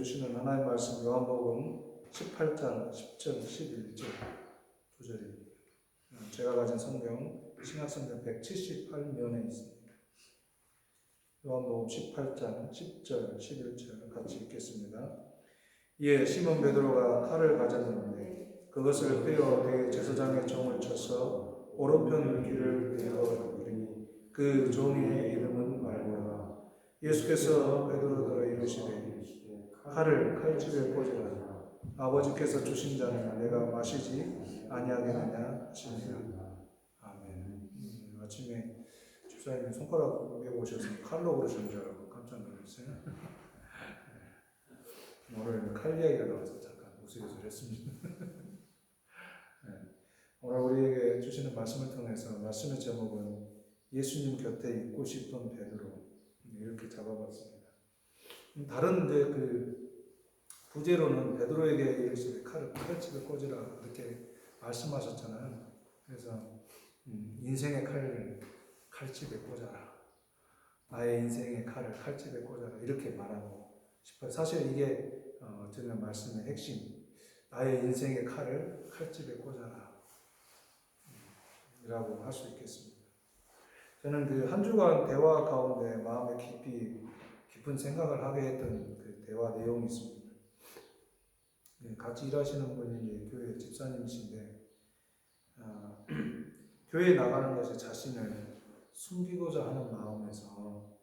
주시는 하나님 말씀 요한복음 18장 10절 11절 9절입니다. 제가 가진 성경 신약성경 178면에 있습니다. 요한복음 18장 10절 11절 같이 읽겠습니다. 이에 시몬 베드로가 칼을 가졌는데 그것을 빼어 대제사장의 종을 쳐서 오른편 귀를 베어 버리니 그 종의 이름은 말고라. 예수께서 베드로더러 이르시되 칼을 칼집에 꽂으라. 아버지께서 주신 자는 내가 마시지 아니하겠느냐 하시니라. 아멘. 아침에 집사님이 손가락 메고 오셔서 칼로 그러시는 줄 알고 깜짝 놀랐어요. 오늘 칼 이야기가 나와서 잠깐 우스갯소리했습니다. 오늘 우리에게 주시는 말씀을 통해서 말씀의 제목은 예수님 곁에 있고 싶은 베드로 이렇게 잡아봤습니다. 다른 그 부제로는 베드로에게 이르시되 칼집에 꽂으라 이렇게 말씀하셨잖아요. 그래서 인생의 칼을 칼집에 꽂아라. 나의 인생의 칼을 칼집에 꽂아라 이렇게 말하고 싶어요. 사실 이게 저는 말씀의 핵심. 나의 인생의 칼을 칼집에 꽂아라 이라고 할 수 있겠습니다. 저는 그 한 주간 대화 가운데 마음에 깊은 생각을 하게 했던 그 대화 내용이 있습니다. 같이 일하시는 분이 교회 집사님이신데 교회에 나가는 것이 자신을 숨기고자 하는 마음에서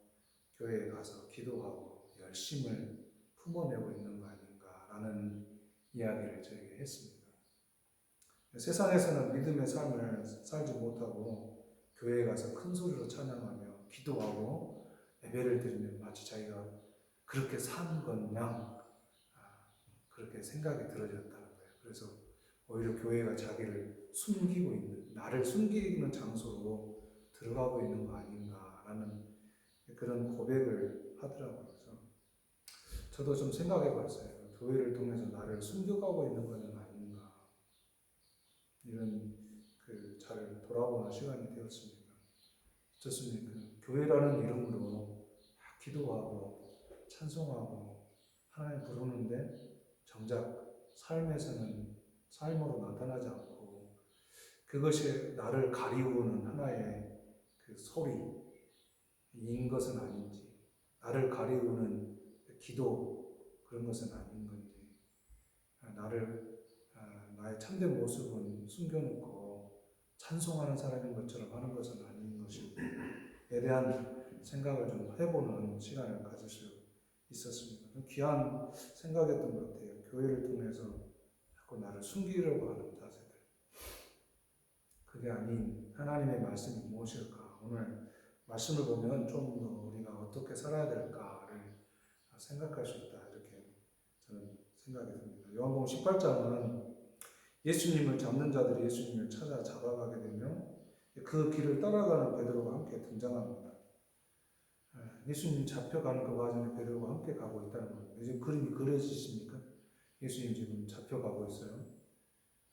교회에 가서 기도하고 열심을 품어내고 있는 거 아닌가라는 이야기를 저에게 했습니다. 세상에서는 믿음의 삶을 살지 못하고 교회에 가서 큰 소리로 찬양하며 기도하고 예배를 드리면 마치 자기가 그렇게 산 것냥 그렇게 생각이 들어졌다는 거예요. 그래서 오히려 교회가 자기를 숨기고 있는, 나를 숨기는 장소로 들어가고 있는 거 아닌가라는 그런 고백을 하더라고요. 그래서 저도 좀 생각해 봤어요. 교회를 통해서 나를 숨겨가고 있는 것은 아닌가. 이런 저를 돌아보는 시간이 되었습니다. 어떻습니까? 교회라는 이름으로 기도하고 찬송하고 하나님 부르는데 정작 삶에서는 삶으로 나타나지 않고 그것이 나를 가리우는 하나의 그 소리인 것은 아닌지, 나를 가리우는 기도 그런 것은 아닌 건지, 나의 참된 모습은 숨겨놓고 찬송하는 사람인 것처럼 하는 것은 아닌 것인지에 대한 생각을 좀 해보는 시간을 가질 수 있었습니다. 좀 귀한 생각이었던 것 같아요. 교회를 통해서 자꾸 나를 숨기려고 하는 자세들. 그게 아닌 하나님의 말씀이 무엇일까? 오늘 말씀을 보면 좀 더 우리가 어떻게 살아야 될까를 생각할 수 있다. 이렇게 저는 생각이 듭니다. 요한복음 18장은 예수님을 잡는 자들이 예수님을 잡아가게 되며 그 길을 따라가는 베드로가 함께 등장합니다. 예수님 잡혀가는 그 과정에 베드로가 함께 가고 있다는 겁니다. 지금 그림이 그려지십니까? 예수님 지금 잡혀가고 있어요.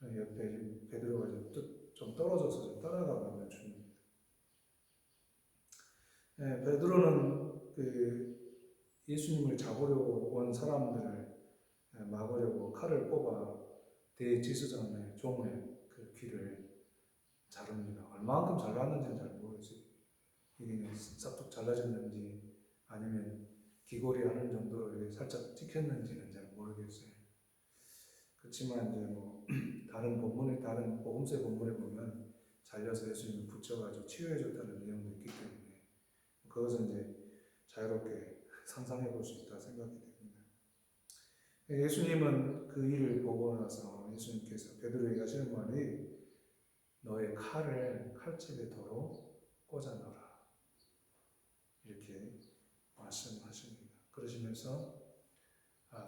옆에 베드로가 좀 떨어져서 좀 따라가고 있는 중입니다. 베드로는 예수님을 잡으려고 온 사람들을 막으려고 칼을 뽑아 대제사장의 종의 그 귀를 자릅니다. 얼마만큼 잘랐는지는 잘 모르겠어요. 이게 싹둑 잘라졌는지 아니면 기골이 하는 정도로 살짝 찍혔는지는 잘 모르겠어요. 그렇지만 이제 다른 복음서 본문에 보면 잘려서 예수님을 붙여가지고 치유해줬다는 내용도 있기 때문에 그것은 이제 자유롭게 상상해 볼 수 있다 생각이 됩니다. 예수님은 그 일을 보고 나서 예수님께서 베드로에게 하시는 말이 너의 칼을 칼집에 도로 꽂아 넣어라. 이렇게 말씀하십니다. 그러시면서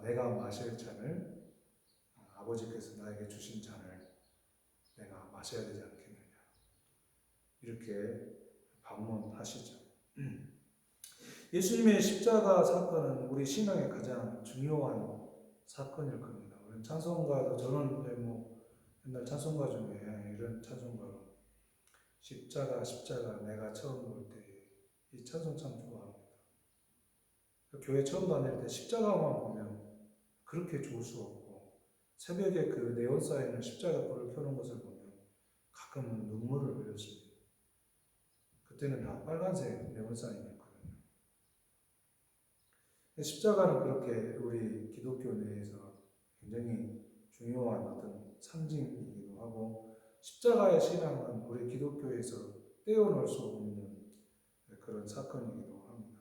내가 마실 잔을 아버지께서 나에게 주신 잔을 내가 마셔야 되지 않겠느냐. 이렇게 반문하시죠. 예수님의 십자가 사건은 우리 신앙의 가장 중요한 사건일 겁니다. 우리 찬송가도 저는 옛날 찬송가 중에 이런 찬송가로 십자가 내가 처음 볼 때 이 찬송 참 좋아합니다. 교회 처음 다닐 때 십자가만 보면 그렇게 좋을 수 없고, 새벽에 그 네온사인을 십자가 불을 켜는 것을 보면 가끔은 눈물을 흘렸습니다. 그때는 다 빨간색 네온사인이었거든요. 십자가는 그렇게 우리 기독교 내에서 굉장히 중요한 어떤 상징이기도 하고, 십자가의 신앙은 우리 기독교에서 떼어놓을 수 없는 그런 사건이기도 합니다.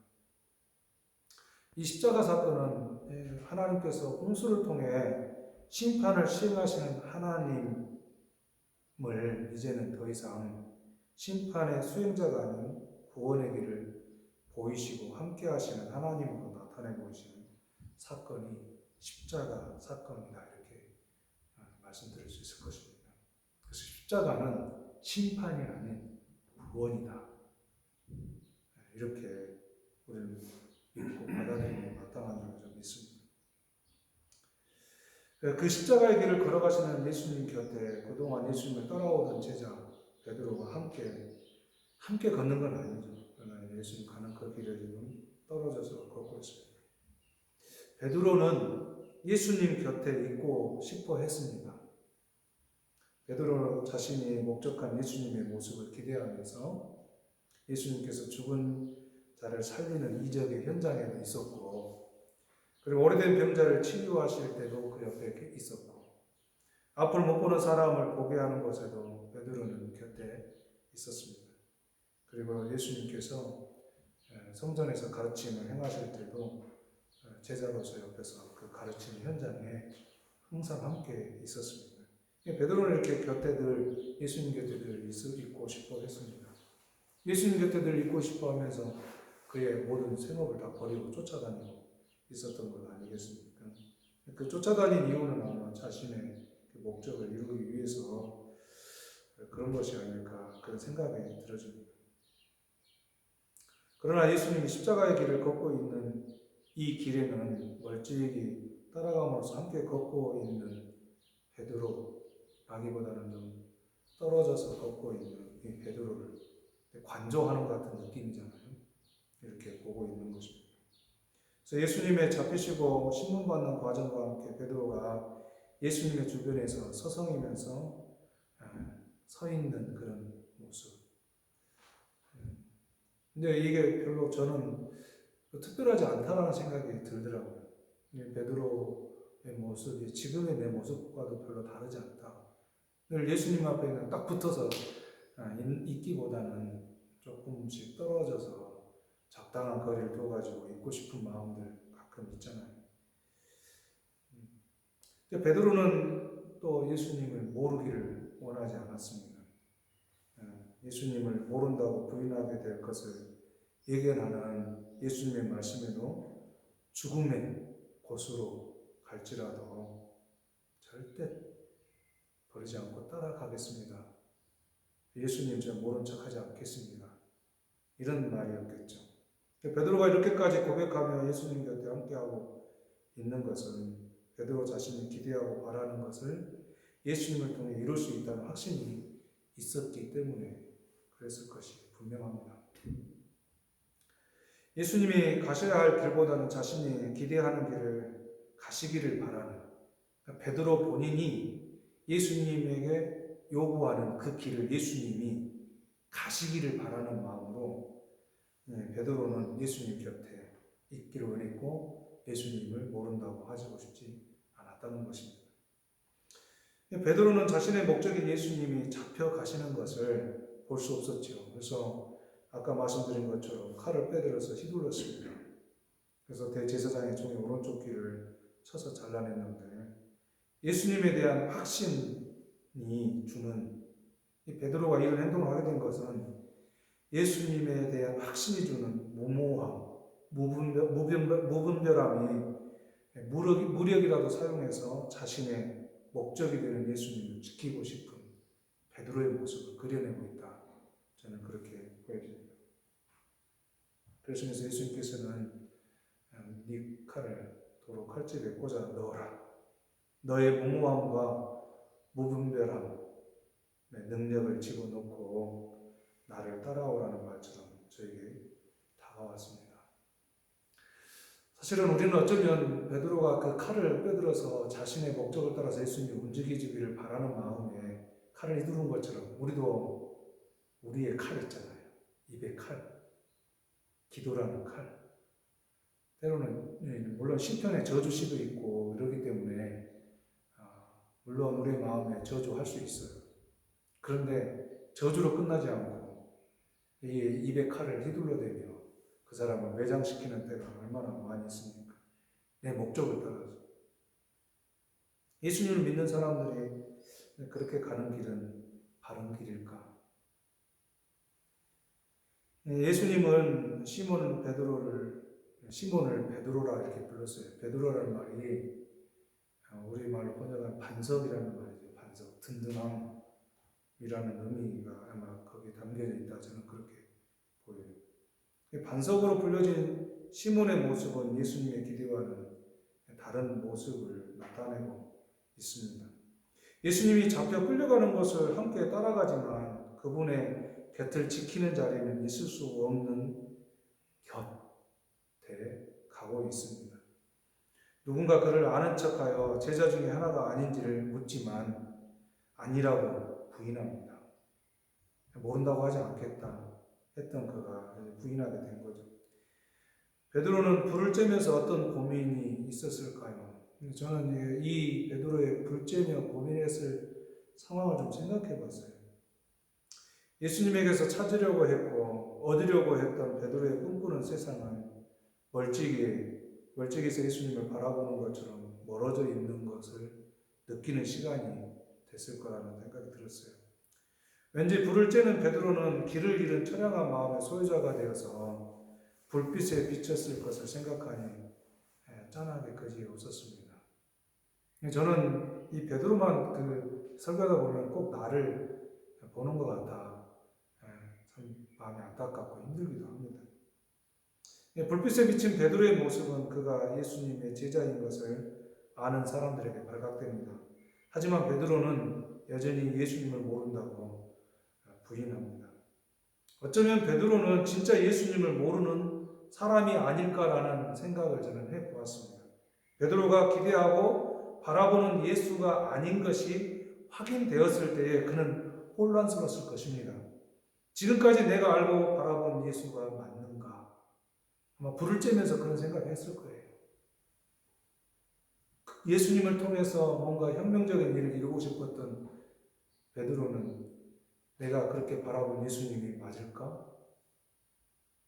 이 십자가 사건은 하나님께서 홍수를 통해 심판을 시행하시는 하나님을 이제는 더 이상 심판의 수행자가 아닌 구원의 길을 보이시고 함께 하시는 하나님으로 나타내 보이시는 사건이 십자가 사건이다, 이렇게 말씀드릴 수 있을 것입니다. 그래서 십자가는 심판이 아닌 구원이다, 이렇게 우리는 믿고 받아들이는 마땅한 줄로 좀 믿습니다. 그 십자가의 길을 걸어가시는 예수님 곁에 그동안 예수님을 따라오던 제자 베드로가 함께 걷는 건 아니죠. 그러나 예수님 가는 그 길을 지금 떨어져서 걷고 있습니다. 베드로는 예수님 곁에 있고 싶어 했습니다. 베드로 자신이 목적한 예수님의 모습을 기대하면서 예수님께서 죽은 자를 살리는 이적의 현장에도 있었고, 그리고 오래된 병자를 치유하실 때도 그 옆에 있었고, 앞을 못 보는 사람을 보게 하는 것에도 베드로는 곁에 있었습니다. 그리고 예수님께서 성전에서 가르침을 행하실 때도 제자로서 옆에서 그 가르치는 현장에 항상 함께 있었습니다. 베드로는 이렇게 곁에 늘 예수님 곁에 늘 있고 싶어 했습니다. 예수님 곁에 늘 있고 싶어 하면서 그의 모든 생업을 다 버리고 쫓아다니고 있었던 것 아니겠습니까? 그 쫓아다닌 이유는 아마 자신의 그 목적을 이루기 위해서 그런 것이 아닐까, 그런 생각이 들어집니다. 그러나 예수님이 십자가의 길을 걷고 있는 이 길에는 멀찍이 따라감으로써 함께 걷고 있는 베드로라기보다는 좀 떨어져서 걷고 있는 이 베드로를 관조하는 것 같은 느낌이잖아요. 이렇게 보고 있는 것입니다. 그래서 예수님의 잡히시고 신문받는 과정과 함께 베드로가 예수님의 주변에서 서성이면서 서 있는 그런 모습. 근데 이게 별로 저는 특별하지 않다라는 생각이 들더라고요. 베드로의 모습이 지금의 내 모습과도 별로 다르지 않다. 늘 예수님 앞에 그냥 딱 붙어서 있기보다는 조금씩 떨어져서 적당한 거리를 둬가지고 있고 싶은 마음들 가끔 있잖아요. 근데 베드로는 또 예수님을 모르기를 원하지 않았습니다. 예수님을 모른다고 부인하게 될 것을 예견하는 예수님의 말씀에도 죽음의 곳으로 갈지라도 절대 버리지 않고 따라가겠습니다. 예수님 저 모른 척하지 않겠습니다. 이런 말이었겠죠. 베드로가 이렇게까지 고백하며 예수님 곁에 함께하고 있는 것은 베드로 자신이 기대하고 바라는 것을 예수님을 통해 이룰 수 있다는 확신이 있었기 때문에 그랬을 것이 분명합니다. 예수님이 가셔야 할 길보다는 자신이 기대하는 길을 가시기를 바라는, 베드로 본인이 예수님에게 요구하는 그 길을 예수님이 가시기를 바라는 마음으로 베드로는 예수님 곁에 있기를 원했고 예수님을 모른다고 하시고 싶지 않았다는 것입니다. 베드로는 자신의 목적인 예수님이 잡혀가시는 것을 볼 수 없었죠. 그래서 아까 말씀드린 것처럼 칼을 빼들어서 휘둘렀습니다. 그래서 대제사장의 종이 오른쪽 귀를 쳐서 잘라냈는데, 예수님에 대한 확신이 주는, 이 베드로가 이런 행동을 하게 된 것은 예수님에 대한 확신이 주는 무모함, 무분별함이 무력이라도 사용해서 자신의 목적이 되는 예수님을 지키고 싶은 베드로의 모습을 그려내고 있다. 저는 그렇게 보여집니다. 그래서 예수님께서는 네 칼을 도로 칼집에 꽂아 넣어라. 너의 무모함과 무분별함, 능력을 집어넣고 나를 따라오라는 말처럼 저에게 다가왔습니다. 사실은 우리는 어쩌면 베드로가 그 칼을 빼들어서 자신의 목적을 따라서 예수님이 움직이기를 바라는 마음에 칼을 휘두른 것처럼 우리도 우리의 칼 있잖아요. 입의 칼, 기도라는 칼. 때로는 물론 시편에 저주시도 있고 이러기 때문에 물론 우리의 마음에 저주할 수 있어요. 그런데 저주로 끝나지 않고 이 입의 칼을 휘둘러대며 그 사람을 매장시키는 때가 얼마나 많이 있습니까? 내 목적을 따라서. 예수님을 믿는 사람들이 그렇게 가는 길은 바른 길일까? 예수님은 시몬을 베드로라 이렇게 불렀어요. 베드로라는 말이 우리말로 번역한 반석이라는 말이죠. 반석, 든든함이라는 의미가 아마 거기에 담겨져 있다. 저는 그렇게 보여요. 반석으로 불려진 시몬의 모습은 예수님의 기대와는 다른 모습을 나타내고 있습니다. 예수님이 잡혀 끌려가는 것을 함께 따라가지만 그분의 곁을 지키는 자리는 있을 수 없는 곁에 가고 있습니다. 누군가 그를 아는 척하여 제자 중에 하나가 아닌지를 묻지만 아니라고 부인합니다. 모른다고 하지 않겠다 했던 그가 부인하게 된 거죠. 베드로는 불을 쬐면서 어떤 고민이 있었을까요? 저는 이 베드로의 불 쬐며 고민했을 상황을 좀 생각해 봤어요. 예수님에게서 찾으려고 했고 얻으려고 했던 베드로의 꿈꾸는 세상은 멀찍이서 예수님을 바라보는 것처럼 멀어져 있는 것을 느끼는 시간이 됐을 거라는 생각이 들었어요. 왠지 불을 쬐는 베드로는 길을 잃은 처량한 마음의 소유자가 되어서 불빛에 비쳤을 것을 생각하니 짠하게 그지없었습니다. 저는 이 베드로만 그 설교하다 보면 꼭 나를 보는 것 같아. 참 마음이 안타깝고 힘들기도 합니다. 불빛에 비친 베드로의 모습은 그가 예수님의 제자인 것을 아는 사람들에게 발각됩니다. 하지만 베드로는 여전히 예수님을 모른다고 부인합니다. 어쩌면 베드로는 진짜 예수님을 모르는 사람이 아닐까라는 생각을 저는 해보았습니다. 베드로가 기대하고 바라보는 예수가 아닌 것이 확인되었을 때에 그는 혼란스러웠을 것입니다. 지금까지 내가 알고 바라본 예수가 맞는가? 아마 불을 쬐면서 그런 생각을 했을 거예요. 예수님을 통해서 뭔가 혁명적인 일을 이루고 싶었던 베드로는 내가 그렇게 바라본 예수님이 맞을까?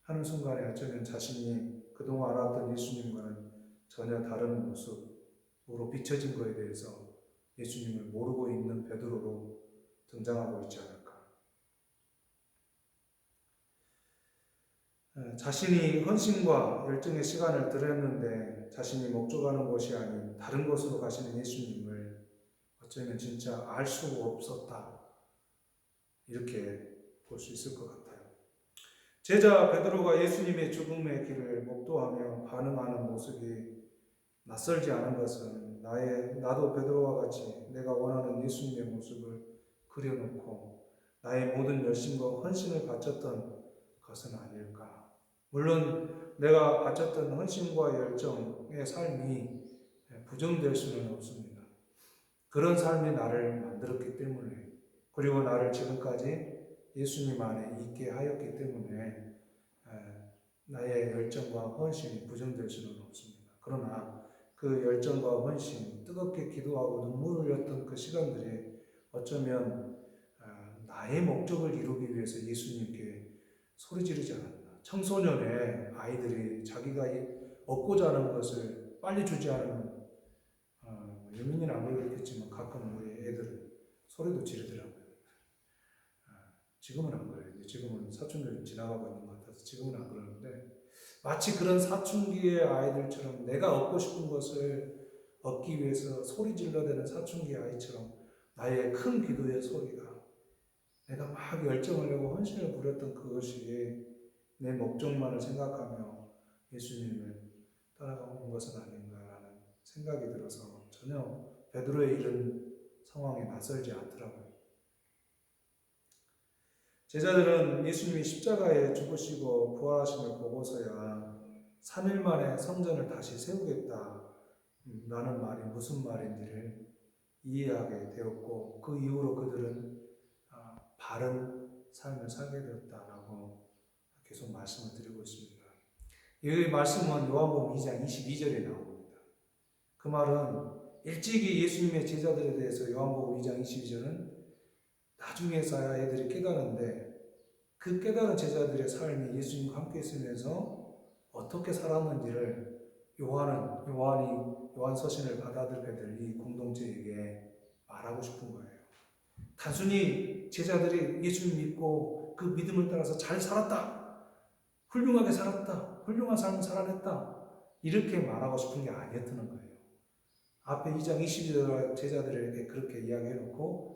하는 순간에 어쩌면 자신이 그동안 알았던 예수님과는 전혀 다른 모습으로 비춰진 것에 대해서 예수님을 모르고 있는 베드로로 등장하고 있지 않을까. 자신이 헌신과 열정의 시간을 들였는데 자신이 목적하는 곳이 아닌 다른 곳으로 가시는 예수님을 어쩌면 진짜 알 수 없었다. 이렇게 볼 수 있을 것 같아요. 제자 베드로가 예수님의 죽음의 길을 목도하며 반응하는 모습이 낯설지 않은 것은 나도 베드로와 같이 내가 원하는 예수님의 모습을 그려놓고 나의 모든 열심과 헌신을 바쳤던 것은 아닐까. 물론 내가 바쳤던 헌신과 열정의 삶이 부정될 수는 없습니다. 그런 삶이 나를 만들었기 때문에 그리고 나를 지금까지 예수님 안에 있게 하였기 때문에 나의 열정과 헌신이 부정될 수는 없습니다. 그러나 그 열정과 헌신, 뜨겁게 기도하고 눈물을 흘렸던 그 시간들이 어쩌면 나의 목적을 이루기 위해서 예수님께 소리 지르지 않았나. 청소년의 아이들이 자기가 얻고자 하는 것을 빨리 주지 않으면 유민이는 안 그렇겠지만 가끔 우리 애들은 소리도 지르더라고요. 지금은 안 그래요. 지금은 사춘기를 지나가고 있는 것 같아서 지금은 안 그러는데 마치 그런 사춘기의 아이들처럼 내가 얻고 싶은 것을 얻기 위해서 소리 질러대는 사춘기 아이처럼 나의 큰 기도의 소리가 내가 막 열정을 내고 헌신을 부렸던 그것이 내 목적만을 생각하며 예수님을 따라가는 것은 아닌가라는 생각이 들어서 전혀 베드로의 이런 상황에 낯설지 않더라고요. 제자들은 예수님이 십자가에 죽으시고 부활하심을 보고서야 3일 만에 성전을 다시 세우겠다라는 말이 무슨 말인지를 이해하게 되었고 그 이후로 그들은 바른 삶을 살게 되었다라고 계속 말씀을 드리고 있습니다. 이 말씀은 요한복음 2장 22절에 나옵니다. 그 말은 일찍이 예수님의 제자들에 대해서 요한복음 2장 22절은 나중에서야 애들이 깨달은데 그 깨달은 제자들의 삶이 예수님과 함께 있으면서 어떻게 살았는지를 요한 서신을 받아들게 될 이 공동체에게 말하고 싶은 거예요. 단순히 제자들이 예수님 믿고 그 믿음을 따라서 잘 살았다, 훌륭하게 살았다, 훌륭한 삶을 살아냈다 이렇게 말하고 싶은 게 아니었다는 거예요. 앞에 2장 22절 제자들에게 그렇게 이야기해놓고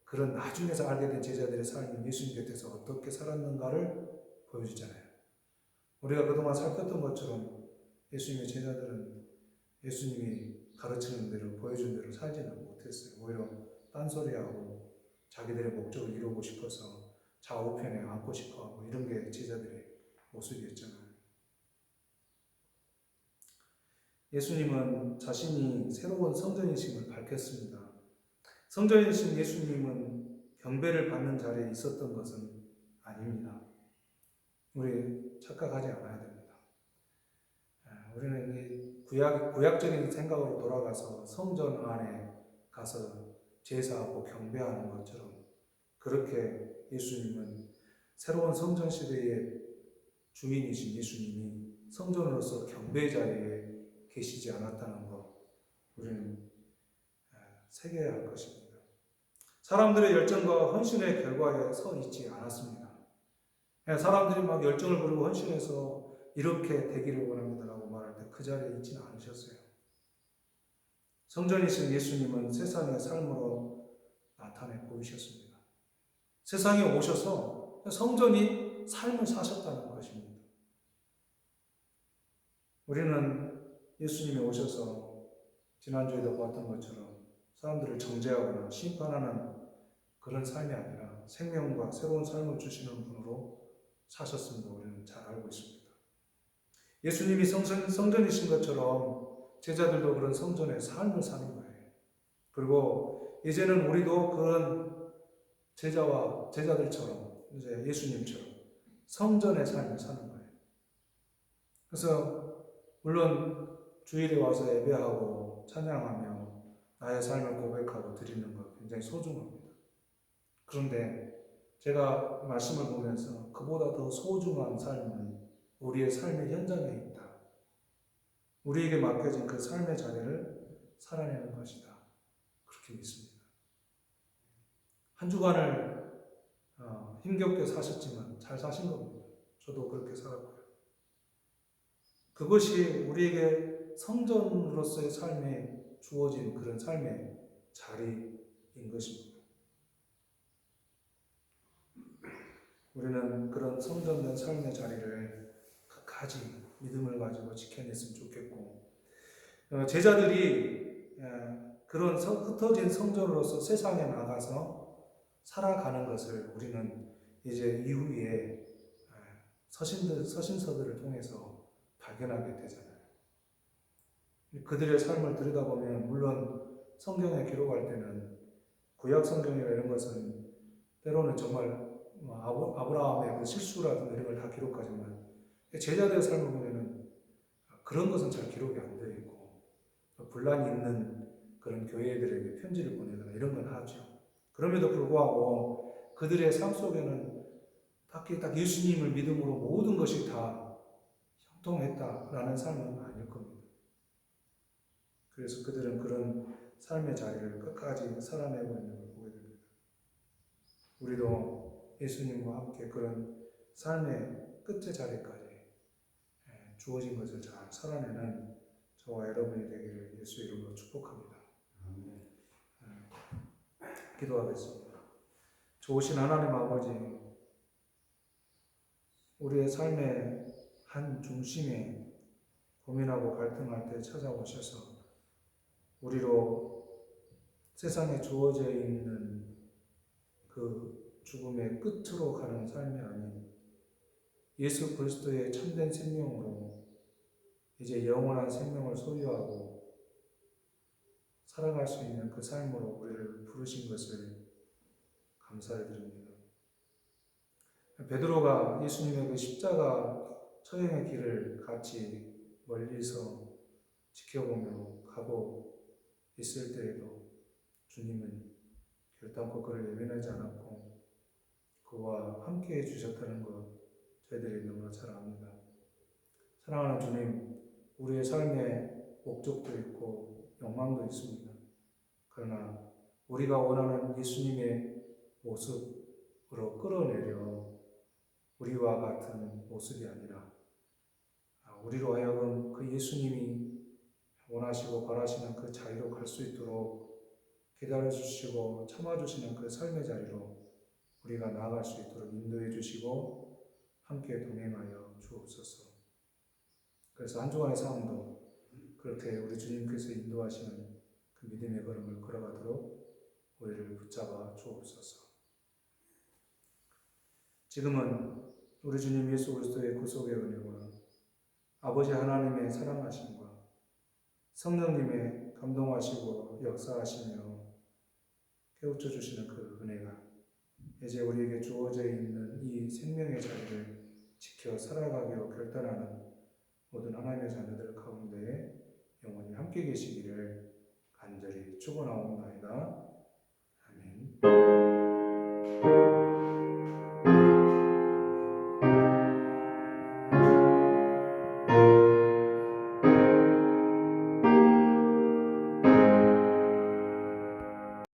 그런 나중에서 알게 된 제자들의 삶이 예수님 곁에서 어떻게 살았는가를 보여주잖아요. 우리가 그동안 살폈던 것처럼 예수님의 제자들은 예수님이 가르치는 대로 보여준 대로 살지는 못했어요. 오히려 딴소리하고 자기들의 목적을 이루고 싶어서 좌우편에 앉고 싶어하고 이런 게 제자들의 모습이었잖아요. 예수님은 자신이 새로운 성전이심을 밝혔습니다. 성전이신 예수님은 경배를 받는 자리에 있었던 것은 아닙니다. 우리 착각하지 않아야 됩니다. 우리는 이 구약적인 생각으로 돌아가서 성전 안에 가서 제사하고 경배하는 것처럼 그렇게 예수님은 새로운 성전 시대의 주인이신 예수님이 성전으로서 경배 자리에 계시지 않았다는 것 우리는 새겨야 할 것입니다. 사람들의 열정과 헌신의 결과에 서 있지 않았습니다. 사람들이 막 열정을 부리고 헌신해서 이렇게 되기를 원합니다라고 말할 때 그 자리에 있지는 않으셨어요. 성전이신 예수님은 세상의 삶으로 나타내 보이셨습니다. 세상에 오셔서 성전이 삶을 사셨다는 것입니다. 우리는 예수님이 오셔서 지난주에도 봤던 것처럼 사람들을 정죄하거나 심판하는 그런 삶이 아니라 생명과 새로운 삶을 주시는 분으로 사셨습니다. 우리는 잘 알고 있습니다. 예수님이 성전이신 것처럼 제자들도 그런 성전의 삶을 사는 거예요. 그리고 이제는 우리도 그런 제자들처럼 이제 예수님처럼 성전의 삶을 사는 거예요. 그래서 물론 주일에 와서 예배하고 찬양하며 나의 삶을 고백하고 드리는 것 굉장히 소중합니다. 그런데 제가 말씀을 보면서 그보다 더 소중한 삶은 우리의 삶의 현장에 있다. 우리에게 맡겨진 그 삶의 자리를 살아내는 것이다. 그렇게 믿습니다. 한 주간을 힘겹게 사셨지만 잘 사신 겁니다. 저도 그렇게 살았고요. 그것이 우리에게 성전으로서의 삶에 주어진 그런 삶의 자리인 것입니다. 우리는 그런 성전된 삶의 자리를 끝까지 믿음을 가지고 지켜냈으면 좋겠고 제자들이 그런 흩어진 성전으로서 세상에 나가서 살아가는 것을 우리는 이제 이후에 서신서들을 통해서 발견하게 되잖아요. 그들의 삶을 들여다보면 물론 성경에 기록할 때는 구약 성경이나 이런 것은 때로는 정말 아브라함의 그 실수라든가 이런 걸 다 기록하지만 제자들의 삶을 보면은 그런 것은 잘 기록이 안 되어 있고 분란이 있는 그런 교회들에게 편지를 보내거나 이런 건 하죠. 그럼에도 불구하고 그들의 삶 속에는 딱 예수님을 믿음으로 모든 것이 다 형통했다라는 삶은 아닐 겁니다. 그래서 그들은 그런 삶의 자리를 끝까지 살아내고 있는 걸 보게 됩니다. 우리도 예수님과 함께 그런 삶의 끝의 자리까지 주어진 것을 잘 살아내는 저와 여러분이 되기를 예수 이름으로 축복합니다. 기도하겠습니다. 좋으신 하나님 아버지, 우리의 삶의 한 중심에 고민하고 갈등할 때 찾아오셔서 우리로 세상에 주어져 있는 그 죽음의 끝으로 가는 삶이 아닌 예수 그리스도의 참된 생명으로 이제 영원한 생명을 소유하고 살아갈 수 있는 그 삶으로 우리를 부르신 것을 감사를 드립니다. 베드로가 예수님의 그 십자가 처형의 길을 같이 멀리서 지켜보며 가고 있을 때에도 주님은 결단코 그를 외면하지 않았고 그와 함께 해주셨다는 것 저희들이 너무나 잘 압니다. 사랑하는 주님, 우리의 삶에 목적도 있고 욕망도 있습니다. 그러나 우리가 원하는 예수님의 모습으로 끌어내려 우리와 같은 모습이 아니라 우리로 하여금 그 예수님이 원하시고 바라시는 그 자리로 갈 수 있도록 기다려주시고 참아주시는 그 삶의 자리로 우리가 나아갈 수 있도록 인도해 주시고 함께 동행하여 주옵소서. 그래서 한 주간의 삶도 그렇게 우리 주님께서 인도하시는 그 믿음의 걸음을 걸어가도록 우리를 붙잡아 주옵소서. 지금은 우리 주님 예수 그리스도의 구속의 은혜와 아버지 하나님의 사랑하심과 성령님의 감동하시고 역사하시며 깨우쳐 주시는 그 은혜가 이제 우리에게 주어져 있는 이 생명의 자리를 지켜 살아가기로 결단하는 모든 하나님의 자녀들 가운데 영원히 함께 계시기를 간절히 축원하옵나이다. 아멘.